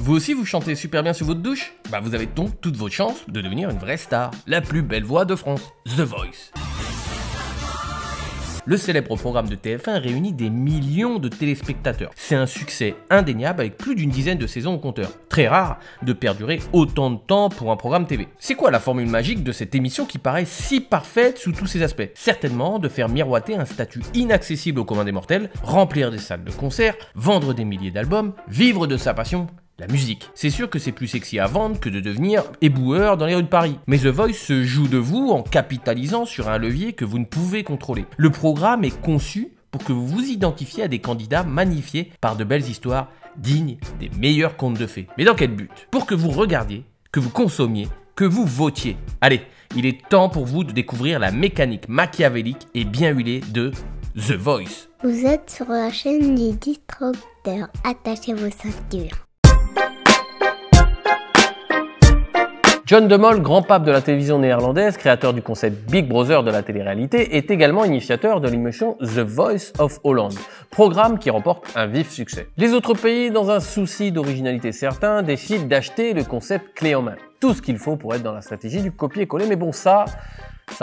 Vous aussi vous chantez super bien sous votre douche? Bah vous avez donc toutes vos chances de devenir une vraie star, la plus belle voix de France, The Voice. Le célèbre programme de TF1 réunit des millions de téléspectateurs. C'est un succès indéniable avec plus d'une dizaine de saisons au compteur. Très rare de perdurer autant de temps pour un programme TV. C'est quoi la formule magique de cette émission qui paraît si parfaite sous tous ses aspects? Certainement de faire miroiter un statut inaccessible au commun des mortels, remplir des salles de concert, vendre des milliers d'albums, vivre de sa passion, la musique. C'est sûr que c'est plus sexy à vendre que de devenir éboueur dans les rues de Paris. Mais The Voice se joue de vous en capitalisant sur un levier que vous ne pouvez contrôler. Le programme est conçu pour que vous vous identifiez à des candidats magnifiés par de belles histoires dignes des meilleurs contes de fées. Mais dans quel but? Pour que vous regardiez, que vous consommiez, que vous votiez. Allez, il est temps pour vous de découvrir la mécanique machiavélique et bien huilée de The Voice. Vous êtes sur la chaîne du disrupteur. Attachez vos ceintures. John de Mol, grand pape de la télévision néerlandaise, créateur du concept Big Brother de la télé-réalité, est également initiateur de l'émission The Voice of Holland, programme qui remporte un vif succès. Les autres pays, dans un souci d'originalité certain, décident d'acheter le concept clé en main. Tout ce qu'il faut pour être dans la stratégie du copier-coller, mais bon ça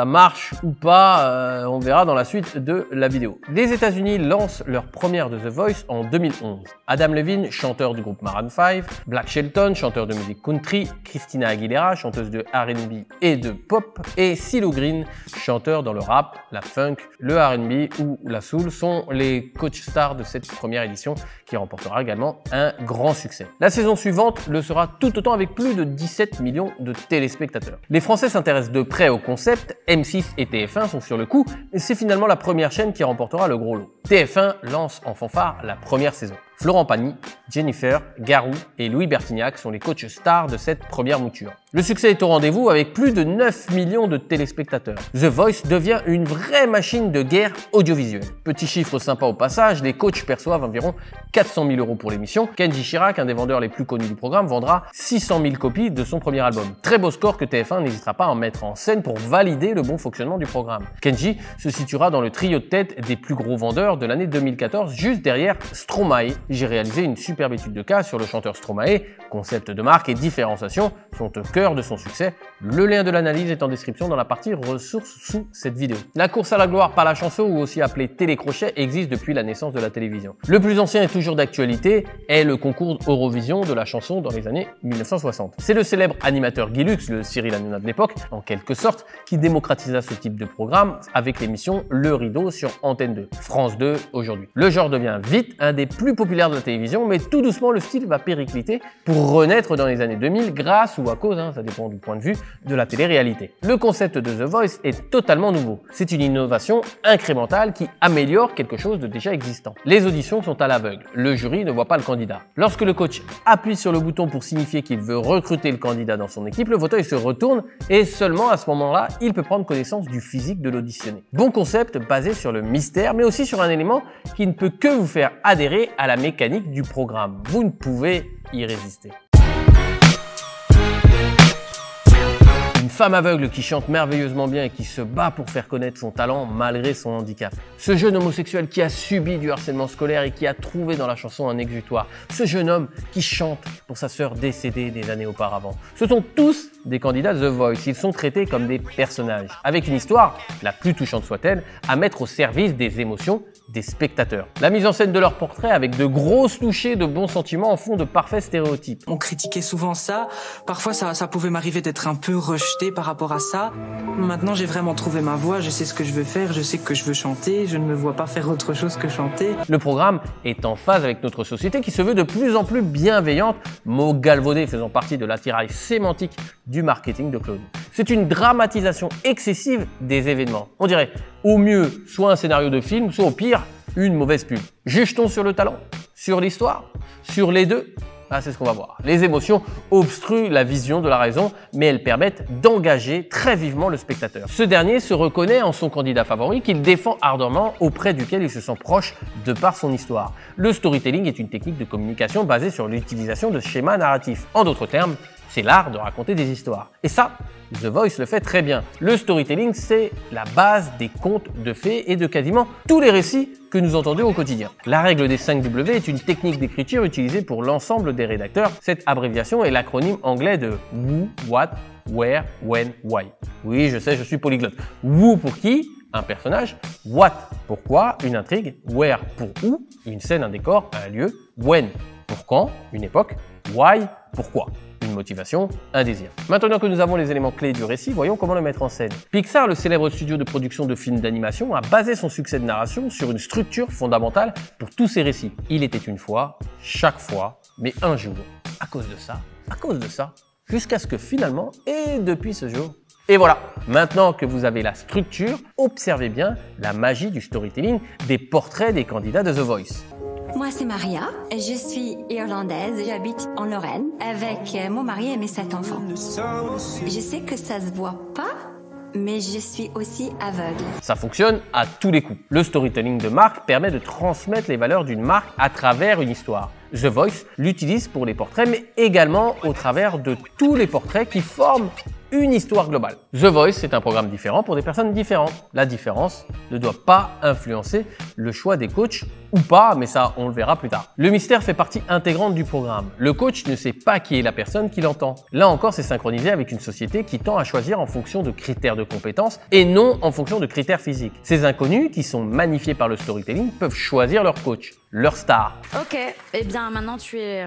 marche ou pas, on verra dans la suite de la vidéo. Les États-Unis lancent leur première de The Voice en 2011. Adam Levine, chanteur du groupe Maroon 5, Black Shelton, chanteur de musique country, Christina Aguilera, chanteuse de R&B et de pop, et CeeLo Green, chanteur dans le rap, la funk, le R&B ou la soul, sont les coach stars de cette première édition qui remportera également un grand succès. La saison suivante le sera tout autant avec plus de 17 millions de téléspectateurs. Les Français s'intéressent de près au concept. M6 et TF1 sont sur le coup, et c'est finalement la première chaîne qui remportera le gros lot. TF1 lance en fanfare la première saison. Florent Pagny, Jennifer, Garou et Louis Bertignac sont les coachs stars de cette première mouture. Le succès est au rendez-vous avec plus de 9 millions de téléspectateurs. The Voice devient une vraie machine de guerre audiovisuelle. Petit chiffre sympa au passage, les coachs perçoivent environ 400 000 € pour l'émission. Kenji Chirac, un des vendeurs les plus connus du programme, vendra 600 000 copies de son premier album. Très beau score que TF1 n'hésitera pas à en mettre en scène pour valider le bon fonctionnement du programme. Kenji se situera dans le trio de tête des plus gros vendeurs de l'année 2014, juste derrière Stromae. J'ai réalisé une superbe étude de cas sur le chanteur Stromae. Concept de marque et différenciation sont au cœur de son succès. Le lien de l'analyse est en description dans la partie ressources sous cette vidéo. La course à la gloire par la chanson, ou aussi appelée télécrochet, existe depuis la naissance de la télévision. Le plus ancien et toujours d'actualité est le concours Eurovision de la chanson dans les années 1960. C'est le célèbre animateur Guy Lux, le Cyril Hanouna de l'époque, en quelque sorte, qui démocratisa ce type de programme avec l'émission Le Rideau sur Antenne 2, France 2 aujourd'hui. Le genre devient vite un des plus populaires de la télévision, mais tout doucement le style va péricliter pour renaître dans les années 2000 grâce ou à cause, ça dépend du point de vue, de la télé-réalité. Le concept de The Voice est totalement nouveau. C'est une innovation incrémentale qui améliore quelque chose de déjà existant. Les auditions sont à l'aveugle. Le jury ne voit pas le candidat. Lorsque le coach appuie sur le bouton pour signifier qu'il veut recruter le candidat dans son équipe, le fauteuil se retourne et seulement à ce moment-là, il peut prendre connaissance du physique de l'auditionné. Bon concept basé sur le mystère, mais aussi sur un élément qui ne peut que vous faire adhérer à la mécanique du programme. Vous ne pouvez y résister. Une femme aveugle qui chante merveilleusement bien et qui se bat pour faire connaître son talent malgré son handicap. Ce jeune homosexuel qui a subi du harcèlement scolaire et qui a trouvé dans la chanson un exutoire. Ce jeune homme qui chante pour sa sœur décédée des années auparavant. Ce sont tous des candidats The Voice. Ils sont traités comme des personnages, avec une histoire, la plus touchante soit-elle, à mettre au service des émotions des spectateurs. La mise en scène de leurs portraits avec de grosses touchées de bons sentiments en font de parfaits stéréotypes. On critiquait souvent ça, parfois ça pouvait m'arriver d'être un peu rejeté par rapport à ça. Maintenant j'ai vraiment trouvé ma voix, je sais ce que je veux faire, je sais que je veux chanter, je ne me vois pas faire autre chose que chanter. Le programme est en phase avec notre société qui se veut de plus en plus bienveillante, mot galvaudé faisant partie de l'attirail sémantique du marketing de Claude. C'est une dramatisation excessive des événements. On dirait au mieux soit un scénario de film, soit au pire une mauvaise pub. Juge-t-on sur le talent? Sur l'histoire? Sur les deux? C'est ce qu'on va voir. Les émotions obstruent la vision de la raison, mais elles permettent d'engager très vivement le spectateur. Ce dernier se reconnaît en son candidat favori qu'il défend ardemment, auprès duquel il se sent proche de par son histoire. Le storytelling est une technique de communication basée sur l'utilisation de schémas narratifs. En d'autres termes, c'est l'art de raconter des histoires. Et ça, The Voice le fait très bien. Le storytelling, c'est la base des contes de fées et de quasiment tous les récits que nous entendons au quotidien. La règle des 5 W est une technique d'écriture utilisée pour l'ensemble des rédacteurs. Cette abréviation est l'acronyme anglais de Who, What, Where, When, Why. Oui, je sais, je suis polyglotte. Who pour qui? Un personnage. What? Pourquoi? Une intrigue. Where? Pour où? Une scène, un décor, un lieu. When? Pour quand? Une époque. Why? Pourquoi? Une motivation, un désir. Maintenant que nous avons les éléments clés du récit, voyons comment le mettre en scène. Pixar, le célèbre studio de production de films d'animation, a basé son succès de narration sur une structure fondamentale pour tous ses récits. Il était une fois, chaque fois, mais un jour. À cause de ça, jusqu'à ce que finalement, et depuis ce jour. Et voilà, maintenant que vous avez la structure, observez bien la magie du storytelling des portraits des candidats de The Voice. Moi, c'est Maria. Je suis irlandaise. J'habite en Lorraine avec mon mari et mes 7 enfants. Je sais que ça se voit pas, mais je suis aussi aveugle. Ça fonctionne à tous les coups. Le storytelling de marque permet de transmettre les valeurs d'une marque à travers une histoire. The Voice l'utilise pour les portraits, mais également au travers de tous les portraits qui forment une histoire globale. The Voice, c'est un programme différent pour des personnes différentes. La différence ne doit pas influencer le choix des coachs ou pas, mais ça, on le verra plus tard. Le mystère fait partie intégrante du programme. Le coach ne sait pas qui est la personne qui l'entend. Là encore, c'est synchronisé avec une société qui tend à choisir en fonction de critères de compétences et non en fonction de critères physiques. Ces inconnus, qui sont magnifiés par le storytelling, peuvent choisir leur coach, leur star. Ok, eh bien maintenant tu es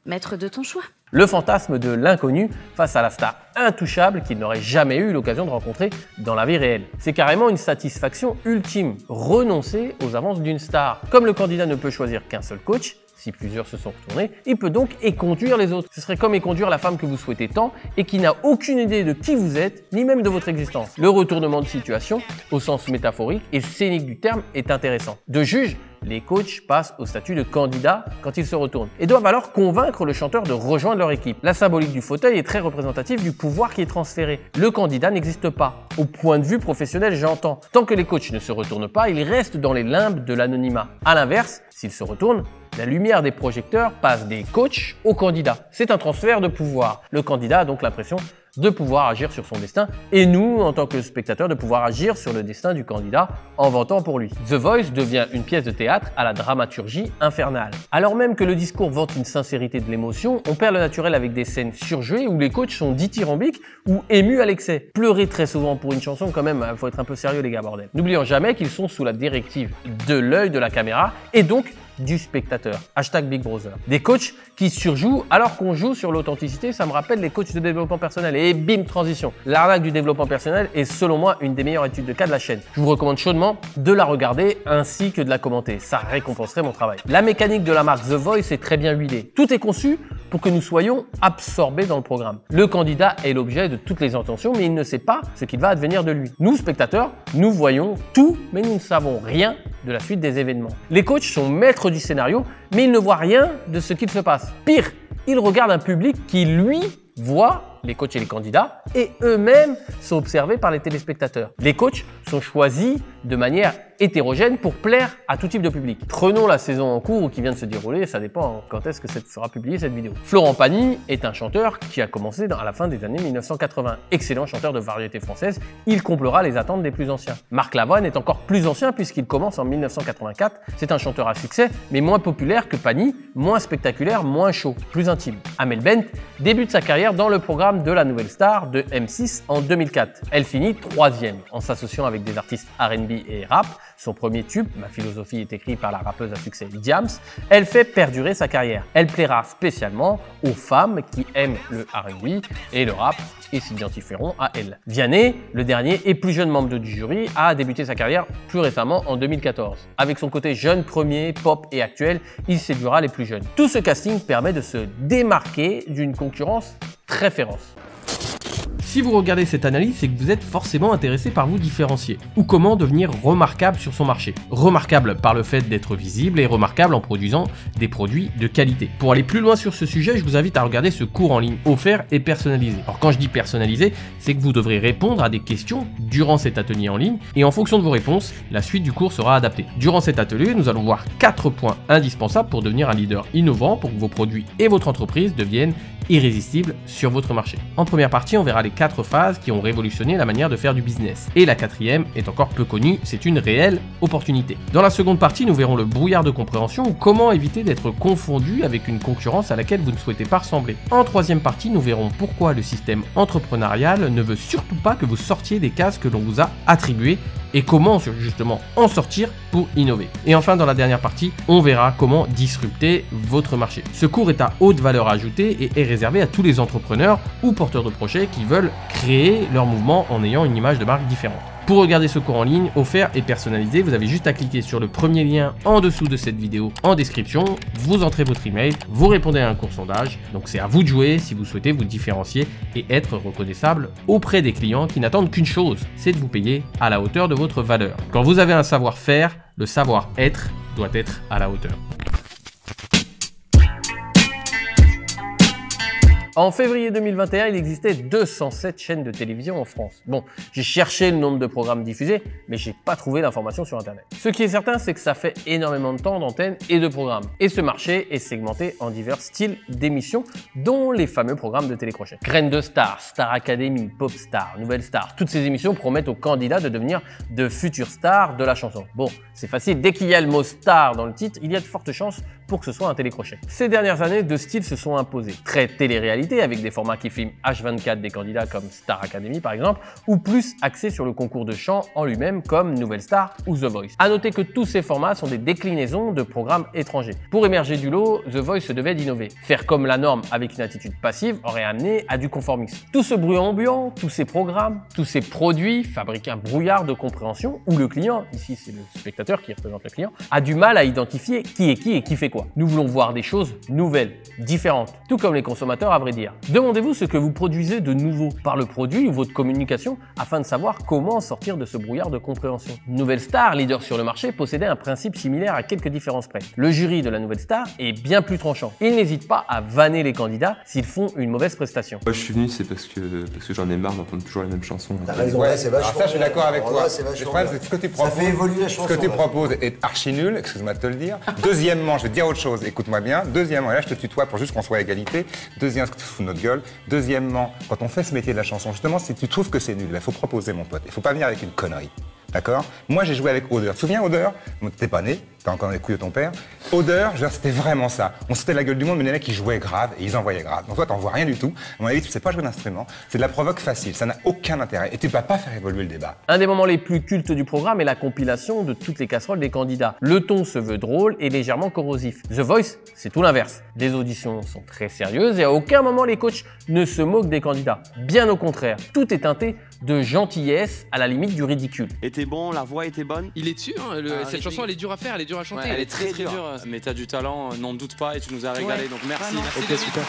maître de ton choix. Le fantasme de l'inconnu face à la star intouchable qu'il n'aurait jamais eu l'occasion de rencontrer dans la vie réelle. C'est carrément une satisfaction ultime, renoncer aux avances d'une star. Comme le candidat ne peut choisir qu'un seul coach, si plusieurs se sont retournés, il peut donc éconduire les autres. Ce serait comme éconduire la femme que vous souhaitez tant et qui n'a aucune idée de qui vous êtes, ni même de votre existence. Le retournement de situation, au sens métaphorique et scénique du terme, est intéressant. De juge, les coachs passent au statut de candidat quand ils se retournent et doivent alors convaincre le chanteur de rejoindre leur équipe. La symbolique du fauteuil est très représentative du pouvoir qui est transféré. Le candidat n'existe pas. Au point de vue professionnel, j'entends. Tant que les coachs ne se retournent pas, ils restent dans les limbes de l'anonymat. À l'inverse, s'ils se retournent, la lumière des projecteurs passe des coachs aux candidats. C'est un transfert de pouvoir. Le candidat a donc l'impression de pouvoir agir sur son destin et nous, en tant que spectateurs, de pouvoir agir sur le destin du candidat en votant pour lui. The Voice devient une pièce de théâtre à la dramaturgie infernale. Alors même que le discours vante une sincérité de l'émotion, on perd le naturel avec des scènes surjouées où les coachs sont dithyrambiques ou émus à l'excès. Pleurer très souvent pour une chanson, quand même, faut être un peu sérieux les gars, bordel. N'oublions jamais qu'ils sont sous la directive de l'œil de la caméra et donc du spectateur. Hashtag Big Brother. Des coachs qui surjouent alors qu'on joue sur l'authenticité, ça me rappelle les coachs de développement personnel. Et bim, transition. L'arnaque du développement personnel est selon moi une des meilleures études de cas de la chaîne. Je vous recommande chaudement de la regarder ainsi que de la commenter. Ça récompenserait mon travail. La mécanique de la marque The Voice est très bien huilée. Tout est conçu pour que nous soyons absorbés dans le programme. Le candidat est l'objet de toutes les intentions, mais il ne sait pas ce qu'il va advenir de lui. Nous, spectateurs, nous voyons tout, mais nous ne savons rien de la suite des événements. Les coachs sont maîtres du scénario, mais ils ne voient rien de ce qu'il se passe. Pire, ils regardent un public qui, lui, voit les coachs et les candidats et eux-mêmes sont observés par les téléspectateurs. Les coachs sont choisis de manière hétérogène pour plaire à tout type de public. Prenons la saison en cours ou qui vient de se dérouler, ça dépend quand est-ce que sera publiée cette vidéo. Florent Pagny est un chanteur qui a commencé à la fin des années 1980. Excellent chanteur de variété française, il comblera les attentes des plus anciens. Marc Lavoine est encore plus ancien puisqu'il commence en 1984. C'est un chanteur à succès, mais moins populaire que Pagny, moins spectaculaire, moins chaud, plus intime. Amel Bent débute sa carrière dans le programme de la Nouvelle Star de M6 en 2004. Elle finit 3e en s'associant avec des artistes R&B et rap. Son premier tube, Ma philosophie, est écrit par la rappeuse à succès Diams. Elle fait perdurer sa carrière. Elle plaira spécialement aux femmes qui aiment le R&B et le rap et s'identifieront à elle. Vianney, le dernier et plus jeune membre du jury, a débuté sa carrière plus récemment en 2014. Avec son côté jeune, premier, pop et actuel, il séduira les plus jeunes. Tout ce casting permet de se démarquer d'une concurrence très féroce. Si vous regardez cette analyse, c'est que vous êtes forcément intéressé par vous différencier ou comment devenir remarquable sur son marché. Remarquable par le fait d'être visible et remarquable en produisant des produits de qualité. Pour aller plus loin sur ce sujet, je vous invite à regarder ce cours en ligne offert et personnalisé. Alors quand je dis personnalisé, c'est que vous devrez répondre à des questions durant cet atelier en ligne et en fonction de vos réponses, la suite du cours sera adaptée. Durant cet atelier, nous allons voir 4 points indispensables pour devenir un leader innovant pour que vos produits et votre entreprise deviennent irrésistible sur votre marché. En première partie, on verra les 4 phases qui ont révolutionné la manière de faire du business. Et la 4e est encore peu connue, c'est une réelle opportunité. Dans la seconde partie, nous verrons le brouillard de compréhension ou comment éviter d'être confondu avec une concurrence à laquelle vous ne souhaitez pas ressembler. En 3e partie, nous verrons pourquoi le système entrepreneurial ne veut surtout pas que vous sortiez des cases que l'on vous a attribuées et comment justement en sortir pour innover. Et enfin, dans la dernière partie, on verra comment disrupter votre marché. Ce cours est à haute valeur ajoutée et est réservé à tous les entrepreneurs ou porteurs de projets qui veulent créer leur mouvement en ayant une image de marque différente. Pour regarder ce cours en ligne, offert et personnalisé, vous avez juste à cliquer sur le premier lien en dessous de cette vidéo en description, vous entrez votre email, vous répondez à un court sondage, donc c'est à vous de jouer si vous souhaitez vous différencier et être reconnaissable auprès des clients qui n'attendent qu'une chose, c'est de vous payer à la hauteur de votre valeur. Quand vous avez un savoir-faire, le savoir-être doit être à la hauteur. En février 2021, il existait 207 chaînes de télévision en France. Bon, j'ai cherché le nombre de programmes diffusés, mais j'ai pas trouvé l'information sur Internet. Ce qui est certain, c'est que ça fait énormément de temps d'antennes et de programmes. Et ce marché est segmenté en divers styles d'émissions, dont les fameux programmes de télécrochet. Graines de Stars, Star Academy, Pop Star, Nouvelle Star, toutes ces émissions promettent aux candidats de devenir de futures stars de la chanson. Bon, c'est facile, dès qu'il y a le mot star dans le titre, il y a de fortes chances pour que ce soit un télécrochet. Ces dernières années, 2 styles se sont imposés. Très télé-réalité, avec des formats qui filment H24 des candidats comme Star Academy par exemple, ou plus axés sur le concours de chant en lui-même comme Nouvelle Star ou The Voice. A noter que tous ces formats sont des déclinaisons de programmes étrangers. Pour émerger du lot, The Voice se devait d'innover. Faire comme la norme avec une attitude passive aurait amené à du conformisme. Tout ce bruit ambiant, tous ces programmes, tous ces produits fabriquent un brouillard de compréhension où le client, ici c'est le spectateur qui représente le client, a du mal à identifier qui est qui et qui fait quoi. Nous voulons voir des choses nouvelles, différentes, tout comme les consommateurs à vrai dire. Demandez-vous ce que vous produisez de nouveau par le produit ou votre communication afin de savoir comment sortir de ce brouillard de compréhension. Nouvelle Star, leader sur le marché, possédait un principe similaire à quelques différences près. Le jury de la Nouvelle Star est bien plus tranchant. Il n'hésite pas à vanner les candidats s'ils font une mauvaise prestation. Moi je suis venu, c'est parce que j'en ai marre d'entendre toujours les mêmes chansons. T'as raison, ouais, c'est vachement. Alors ça, je suis d'accord avec toi. Le problème, c'est ce que tu proposes. Ça fait évoluer la chanson. Ce que tu proposes est archi nul, excuse-moi de te le dire. Deuxièmement, je vais te dire autre chose, écoute-moi bien. Deuxièmement, et là je te tutoie pour juste qu'on soit à égalité. Deuxièmement, parce que tu fous de notre gueule. Deuxièmement, quand on fait ce métier de la chanson, justement, si tu trouves que c'est nul, il faut proposer, mon pote. Il faut pas venir avec une connerie. D'accord? Moi, j'ai joué avec Odeur. Tu te souviens, Odeur? T'es pas né, t'as encore les couilles de ton père. Odeur, je veux dire, c'était vraiment ça. On se foutait de la gueule du monde, mais les mecs, ils jouaient grave et ils envoyaient grave. Donc toi, t'en vois rien du tout. À mon avis, tu sais pas jouer d'instrument. C'est de la provoque facile. Ça n'a aucun intérêt. Et tu vas pas faire évoluer le débat. Un des moments les plus cultes du programme est la compilation de toutes les casseroles des candidats. Le ton se veut drôle et légèrement corrosif. The Voice, c'est tout l'inverse. Les auditions sont très sérieuses et à aucun moment les coachs ne se moquent des candidats. Bien au contraire, tout est teinté de gentillesse à la limite du ridicule. Était bon, la voix était bonne. Il est dessus, hein, cette chanson elle est dure à faire, elle est dure à chanter. Ouais, elle est très dure. Mais t'as du talent, n'en doute pas et tu nous as régalé, donc merci. Ok, super.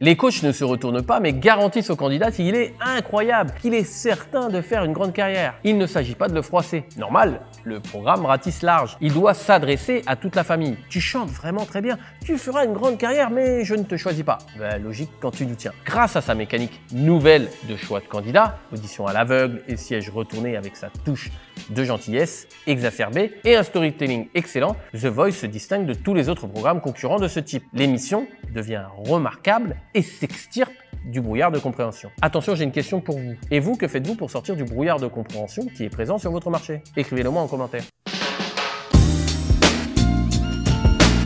Les coachs ne se retournent pas mais garantissent au candidat qu'il est incroyable, qu'il est certain de faire une grande carrière. Il ne s'agit pas de le froisser. Normal, le programme ratisse large. Il doit s'adresser à toute la famille. Tu chantes vraiment très bien, tu feras une grande carrière mais je ne te choisis pas. Ben, logique quand tu nous tiens. Grâce à sa mécanique nouvelle de choix de candidat, audition à l'aveugle et siège retourné avec sa touche de gentillesse exacerbée et un storytelling excellent, The Voice se distingue de tous les autres programmes concurrents de ce type. L'émission devient remarquable et s'extirpe du brouillard de compréhension. Attention, j'ai une question pour vous. Et vous, que faites-vous pour sortir du brouillard de compréhension qui est présent sur votre marché? Écrivez-le moi en commentaire.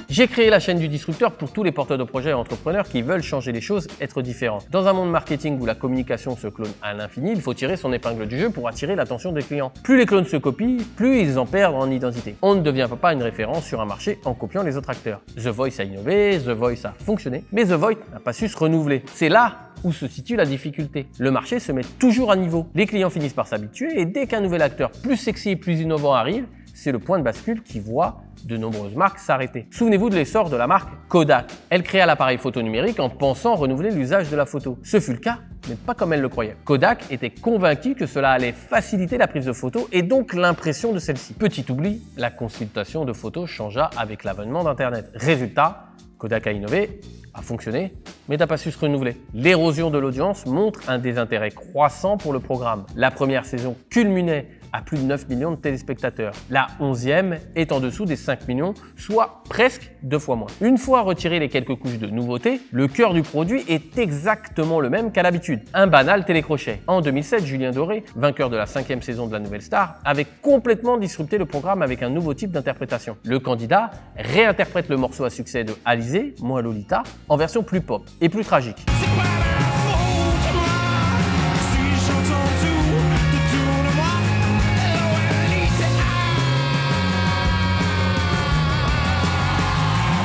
J'ai créé la chaîne du disrupteur pour tous les porteurs de projets et entrepreneurs qui veulent changer les choses, être différents. Dans un monde marketing où la communication se clone à l'infini, il faut tirer son épingle du jeu pour attirer l'attention des clients. Plus les clones se copient, plus ils en perdent en identité. On ne devient pas une référence sur un marché en copiant les autres acteurs. The Voice a innové, The Voice a fonctionné, mais The Voice n'a pas su se renouveler. C'est là où se situe la difficulté. Le marché se met toujours à niveau. Les clients finissent par s'habituer et dès qu'un nouvel acteur plus sexy et plus innovant arrive, c'est le point de bascule qui voit de nombreuses marques s'arrêter. Souvenez-vous de l'essor de la marque Kodak. Elle créa l'appareil photo numérique en pensant renouveler l'usage de la photo. Ce fut le cas, mais pas comme elle le croyait. Kodak était convaincu que cela allait faciliter la prise de photos et donc l'impression de celle-ci. Petit oubli, la consultation de photos changea avec l'avènement d'Internet. Résultat, Kodak a innové, a fonctionné, mais n'a pas su se renouveler. L'érosion de l'audience montre un désintérêt croissant pour le programme. La première saison culminait à plus de 9 millions de téléspectateurs. La 11e est en dessous des 5 millions, soit presque 2 fois moins. Une fois retiré les quelques couches de nouveautés, le cœur du produit est exactement le même qu'à l'habitude, un banal télécrochet. En 2007, Julien Doré, vainqueur de la 5e saison de La Nouvelle Star, avait complètement disrupté le programme avec un nouveau type d'interprétation. Le candidat réinterprète le morceau à succès de Alizée, Moi Lolita, en version plus pop et plus tragique.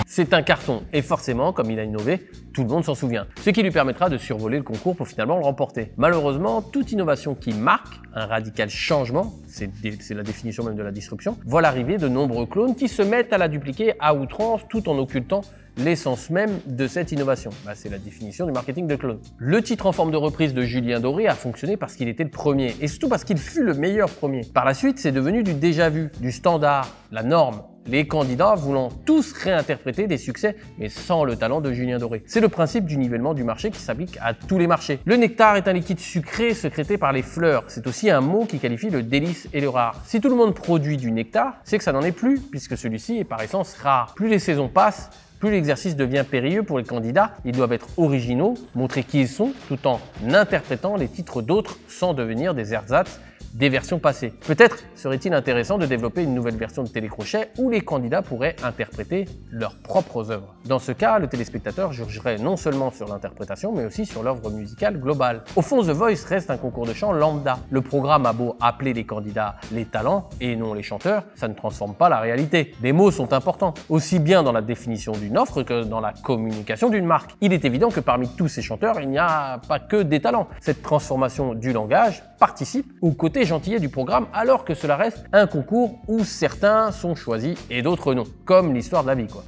C'est un carton et forcément, comme il a innové, tout le monde s'en souvient. Ce qui lui permettra de survoler le concours pour finalement le remporter. Malheureusement, toute innovation qui marque un radical changement, c'est la définition même de la disruption, voit l'arrivée de nombreux clones qui se mettent à la dupliquer à outrance tout en occultant l'essence même de cette innovation. C'est la définition du marketing de clone. Le titre en forme de reprise de Julien Doré a fonctionné parce qu'il était le premier et surtout parce qu'il fut le meilleur premier. Par la suite, c'est devenu du déjà vu, du standard, la norme. Les candidats voulant tous réinterpréter des succès, mais sans le talent de Julien Doré. C'est le principe du nivellement du marché qui s'applique à tous les marchés. Le nectar est un liquide sucré sécrété par les fleurs. C'est aussi un mot qui qualifie le délice et le rare. Si tout le monde produit du nectar, c'est que ça n'en est plus, puisque celui-ci est par essence rare. Plus les saisons passent, plus l'exercice devient périlleux pour les candidats. Ils doivent être originaux, montrer qui ils sont, tout en interprétant les titres d'autres sans devenir des ersatz des versions passées. Peut-être serait-il intéressant de développer une nouvelle version de télécrochet où les candidats pourraient interpréter leurs propres œuvres. Dans ce cas, le téléspectateur jugerait non seulement sur l'interprétation, mais aussi sur l'œuvre musicale globale. Au fond, The Voice reste un concours de chant lambda. Le programme a beau appeler les candidats les talents et non les chanteurs, ça ne transforme pas la réalité. Les mots sont importants, aussi bien dans la définition d'une offre que dans la communication d'une marque. Il est évident que parmi tous ces chanteurs, il n'y a pas que des talents. Cette transformation du langage participe au côté gentillet du programme, alors que cela reste un concours où certains sont choisis et d'autres non, comme l'histoire de la vie quoi.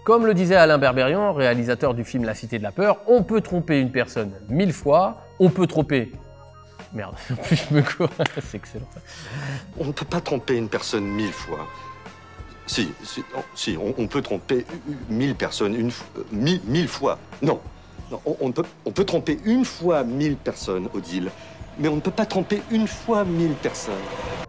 Comme le disait Alain Berberian, réalisateur du film La Cité de la Peur, on peut tromper une personne 1000 fois, on peut tromper... Merde, en plus je me cours, c'est excellent. On ne peut pas tromper une personne 1000 fois. Si, on peut tromper 1000 personnes 1000 fois. Non. Non, on peut tromper une fois 1000 personnes, Odile, mais on ne peut pas tromper une fois 1000 personnes.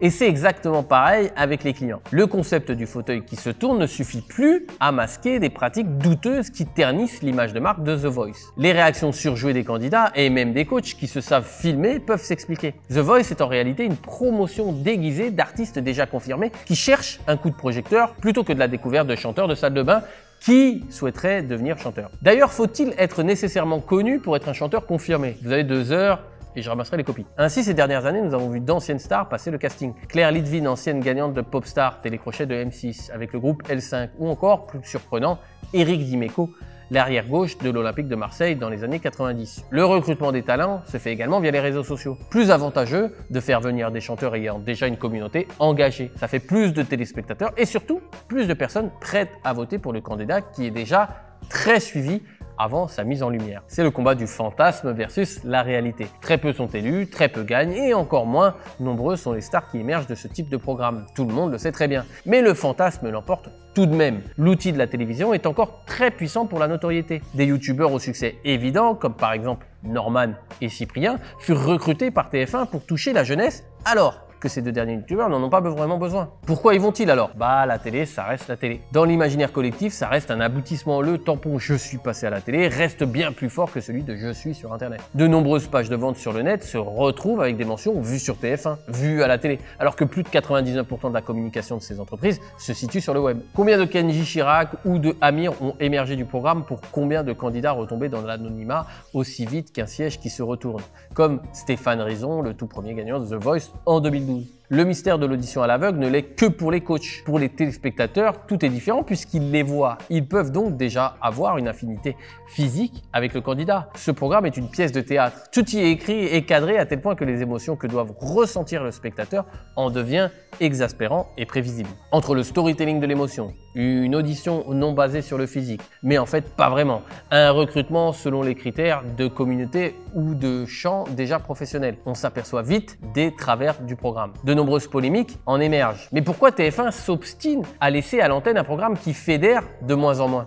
Et c'est exactement pareil avec les clients. Le concept du fauteuil qui se tourne ne suffit plus à masquer des pratiques douteuses qui ternissent l'image de marque de The Voice. Les réactions surjouées des candidats et même des coachs qui se savent filmer peuvent s'expliquer. The Voice est en réalité une promotion déguisée d'artistes déjà confirmés qui cherchent un coup de projecteur plutôt que de la découverte de chanteurs de salle de bain qui souhaiterait devenir chanteur. D'ailleurs, faut-il être nécessairement connu pour être un chanteur confirmé? Vous avez 2 heures et je ramasserai les copies. Ainsi, ces dernières années, nous avons vu d'anciennes stars passer le casting. Claire Litvin, ancienne gagnante de Popstar, télécrochet de M6, avec le groupe L5, ou encore, plus surprenant, Éric Dimeco, l'arrière-gauche de l'Olympique de Marseille dans les années 90. Le recrutement des talents se fait également via les réseaux sociaux. Plus avantageux de faire venir des chanteurs ayant déjà une communauté engagée. Ça fait plus de téléspectateurs et surtout plus de personnes prêtes à voter pour le candidat qui est déjà très suivi avant sa mise en lumière. C'est le combat du fantasme versus la réalité. Très peu sont élus, très peu gagnent et encore moins nombreux sont les stars qui émergent de ce type de programme. Tout le monde le sait très bien. Mais le fantasme l'emporte tout de même. L'outil de la télévision est encore très puissant pour la notoriété. Des youtubeurs au succès évident, comme par exemple Norman et Cyprien, furent recrutés par TF1 pour toucher la jeunesse alors que ces 2 derniers youtubeurs n'en ont pas vraiment besoin. Pourquoi y vont-ils alors? La télé, ça reste la télé. Dans l'imaginaire collectif, ça reste un aboutissement. Le tampon « je suis passé à la télé » reste bien plus fort que celui de « je suis sur Internet ». De nombreuses pages de vente sur le net se retrouvent avec des mentions « vues sur TF1 »,« vues à la télé », alors que plus de 99% de la communication de ces entreprises se situe sur le web. Combien de Kenji Chirac ou de Amir ont émergé du programme pour combien de candidats retombés dans l'anonymat aussi vite qu'un siège qui se retourne? Comme Stéphane Rizon, le tout premier gagnant de The Voice en 2012. Le mystère de l'audition à l'aveugle ne l'est que pour les coachs. Pour les téléspectateurs, tout est différent puisqu'ils les voient. Ils peuvent donc déjà avoir une affinité physique avec le candidat. Ce programme est une pièce de théâtre. Tout y est écrit et cadré à tel point que les émotions que doivent ressentir le spectateur en devient exaspérant et prévisible. Entre le storytelling de l'émotion, une audition non basée sur le physique, mais en fait pas vraiment, un recrutement selon les critères de communauté ou de chant déjà professionnel, on s'aperçoit vite des travers du programme. De nombreuses polémiques en émergent. Mais pourquoi TF1 s'obstine à laisser à l'antenne un programme qui fédère de moins en moins?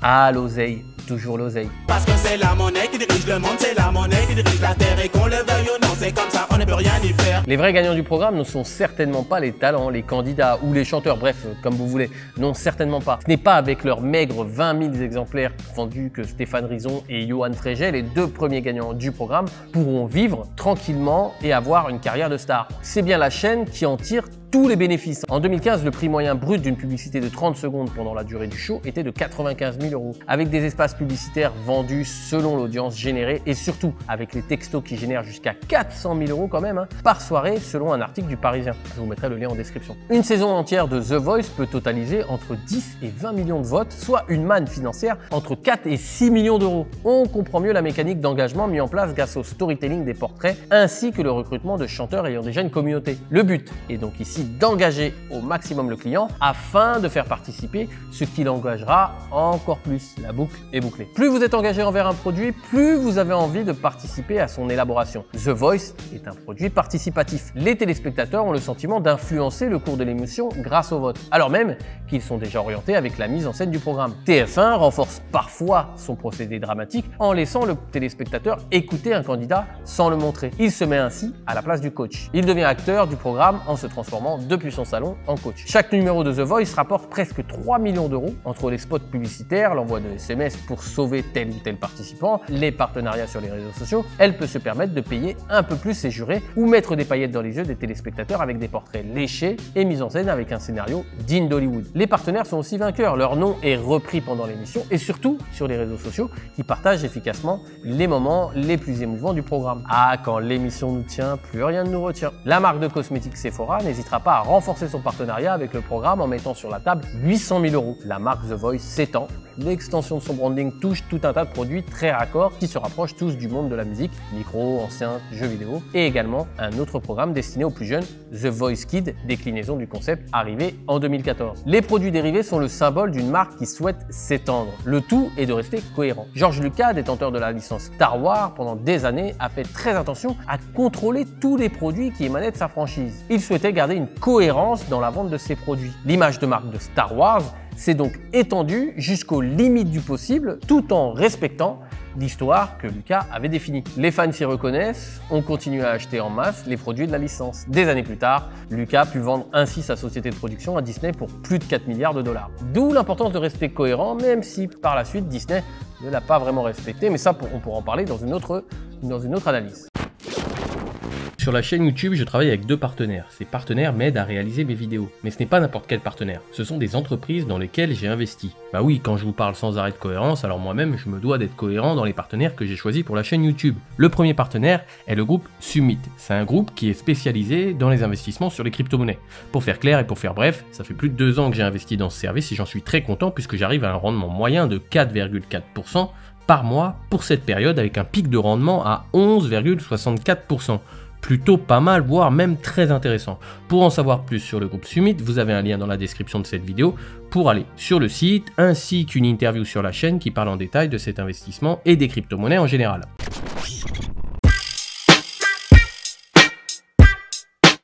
Ah, l'oseille. toujours l'oseille. Parce que c'est la monnaie qui dirige le monde, c'est la monnaie qui dirige la terre et qu'on le veuille ou non, c'est comme ça, on ne peut rien y faire. Les vrais gagnants du programme ne sont certainement pas les talents, les candidats ou les chanteurs, bref, comme vous voulez. Non, certainement pas. Ce n'est pas avec leurs maigres 20 000 exemplaires vendus que Stéphane Rizon et Johan Fréget, les deux premiers gagnants du programme, pourront vivre tranquillement et avoir une carrière de star. C'est bien la chaîne qui en tire tous les bénéfices. En 2015, le prix moyen brut d'une publicité de 30 secondes pendant la durée du show était de 95 000 €, avec des espaces publicitaires vendus selon l'audience générée et surtout avec les textos qui génèrent jusqu'à 400 000 € quand même par soirée selon un article du Parisien. Je vous mettrai le lien en description. Une saison entière de The Voice peut totaliser entre 10 et 20 millions de votes, soit une manne financière entre 4 et 6 millions d'euros. On comprend mieux la mécanique d'engagement mise en place grâce au storytelling des portraits ainsi que le recrutement de chanteurs ayant déjà une communauté. Le but est donc ici d'engager au maximum le client afin de faire participer ce qui l'engagera encore plus. La boucle est bouclée. Plus vous êtes engagé envers un produit, plus vous avez envie de participer à son élaboration. The Voice est un produit participatif. Les téléspectateurs ont le sentiment d'influencer le cours de l'émission grâce au vote, alors même qu'ils sont déjà orientés avec la mise en scène du programme. TF1 renforce parfois son procédé dramatique en laissant le téléspectateur écouter un candidat sans le montrer. Il se met ainsi à la place du coach. Il devient acteur du programme en se transformant depuis son salon en coach. Chaque numéro de The Voice rapporte presque 3 millions d'euros entre les spots publicitaires, l'envoi de SMS pour sauver tel ou tel participant, les partenariats sur les réseaux sociaux. Elle peut se permettre de payer un peu plus ses jurés ou mettre des paillettes dans les yeux des téléspectateurs avec des portraits léchés et mis en scène avec un scénario digne d'Hollywood. Les partenaires sont aussi vainqueurs, leur nom est repris pendant l'émission et surtout sur les réseaux sociaux qui partagent efficacement les moments les plus émouvants du programme. Ah, quand l'émission nous tient, plus rien ne nous retient. La marque de cosmétiques Sephora n'hésitera pas à renforcer son partenariat avec le programme en mettant sur la table 800 000 €. La marque The Voice s'étend. L'extension de son branding touche tout un tas de produits très raccords qui se rapprochent tous du monde de la musique, micro, enceintes, jeux vidéo, et également un autre programme destiné aux plus jeunes, The Voice Kids, déclinaison du concept arrivé en 2014. Les produits dérivés sont le symbole d'une marque qui souhaite s'étendre. Le tout est de rester cohérent. George Lucas, détenteur de la licence Star Wars pendant des années, a fait très attention à contrôler tous les produits qui émanaient de sa franchise. Il souhaitait garder une cohérence dans la vente de ses produits. L'image de marque de Star Wars s'est donc étendue jusqu'aux limites du possible tout en respectant l'histoire que Lucas avait définie. Les fans s'y reconnaissent, on continue à acheter en masse les produits de la licence. Des années plus tard, Lucas a pu vendre ainsi sa société de production à Disney pour plus de 4 milliards de dollars. D'où l'importance de rester cohérent, même si par la suite Disney ne l'a pas vraiment respecté, mais ça on pourra en parler dans une autre analyse. Sur la chaîne YouTube, je travaille avec deux partenaires. Ces partenaires m'aident à réaliser mes vidéos. Mais ce n'est pas n'importe quel partenaire. Ce sont des entreprises dans lesquelles j'ai investi. Bah oui, quand je vous parle sans arrêt de cohérence, alors moi-même, je me dois d'être cohérent dans les partenaires que j'ai choisis pour la chaîne YouTube. Le premier partenaire est le groupe Summit. C'est un groupe qui est spécialisé dans les investissements sur les crypto-monnaies. Pour faire clair et pour faire bref, ça fait plus de 2 ans que j'ai investi dans ce service et j'en suis très content puisque j'arrive à un rendement moyen de 4,4% par mois pour cette période avec un pic de rendement à 11,64%. Plutôt pas mal, voire même très intéressant. Pour en savoir plus sur le groupe Summit, vous avez un lien dans la description de cette vidéo pour aller sur le site, ainsi qu'une interview sur la chaîne qui parle en détail de cet investissement et des crypto-monnaies en général.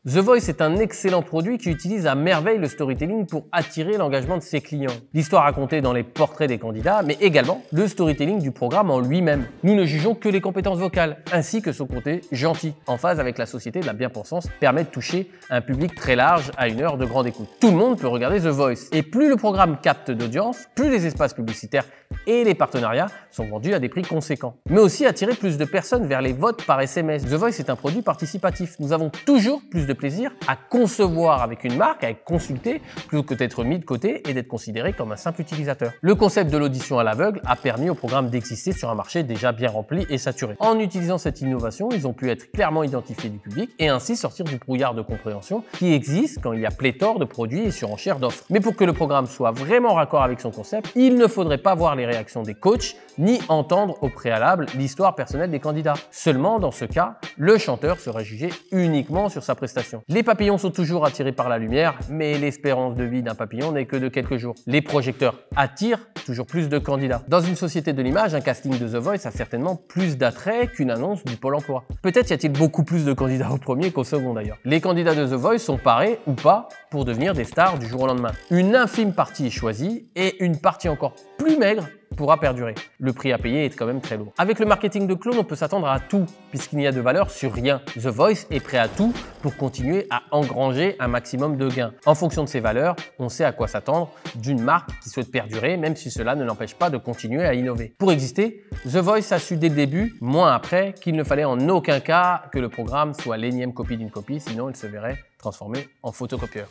The Voice est un excellent produit qui utilise à merveille le storytelling pour attirer l'engagement de ses clients. L'histoire racontée dans les portraits des candidats, mais également le storytelling du programme en lui-même. Nous ne jugeons que les compétences vocales, ainsi que son côté gentil, en phase avec la société de la bien-pensance, permet de toucher un public très large à une heure de grande écoute. Tout le monde peut regarder The Voice, et plus le programme capte d'audience, plus les espaces publicitaires et les partenariats sont vendus à des prix conséquents. Mais aussi attirer plus de personnes vers les votes par SMS. The Voice est un produit participatif. Nous avons toujours plus de plaisir à concevoir avec une marque, à consulter, plutôt que d'être mis de côté et d'être considéré comme un simple utilisateur. Le concept de l'audition à l'aveugle a permis au programme d'exister sur un marché déjà bien rempli et saturé. En utilisant cette innovation, ils ont pu être clairement identifiés du public et ainsi sortir du brouillard de compréhension qui existe quand il y a pléthore de produits et surenchère d'offres. Mais pour que le programme soit vraiment raccord avec son concept, il ne faudrait pas voir les réactions des coachs ni entendre au préalable l'histoire personnelle des candidats. Seulement, dans ce cas, le chanteur serait jugé uniquement sur sa prestation. Les papillons sont toujours attirés par la lumière, mais l'espérance de vie d'un papillon n'est que de quelques jours. Les projecteurs attirent toujours plus de candidats. Dans une société de l'image, un casting de The Voice a certainement plus d'attrait qu'une annonce du Pôle emploi. Peut-être y a-t-il beaucoup plus de candidats au premier qu'au second d'ailleurs. Les candidats de The Voice sont parés ou pas pour devenir des stars du jour au lendemain. Une infime partie est choisie et une partie encore plus maigre pourra perdurer. Le prix à payer est quand même très lourd. Avec le marketing de clone, on peut s'attendre à tout, puisqu'il n'y a de valeur sur rien. The Voice est prêt à tout pour continuer à engranger un maximum de gains. En fonction de ses valeurs, on sait à quoi s'attendre d'une marque qui souhaite perdurer, même si cela ne l'empêche pas de continuer à innover. Pour exister, The Voice a su dès le début, moins après, qu'il ne fallait en aucun cas que le programme soit l'énième copie d'une copie, sinon il se verrait transformé en photocopieur.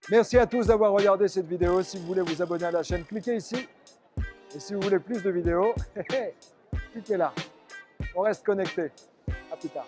Merci à tous d'avoir regardé cette vidéo. Si vous voulez vous abonner à la chaîne, cliquez ici. Et si vous voulez plus de vidéos, cliquez là. On reste connecté. À plus tard.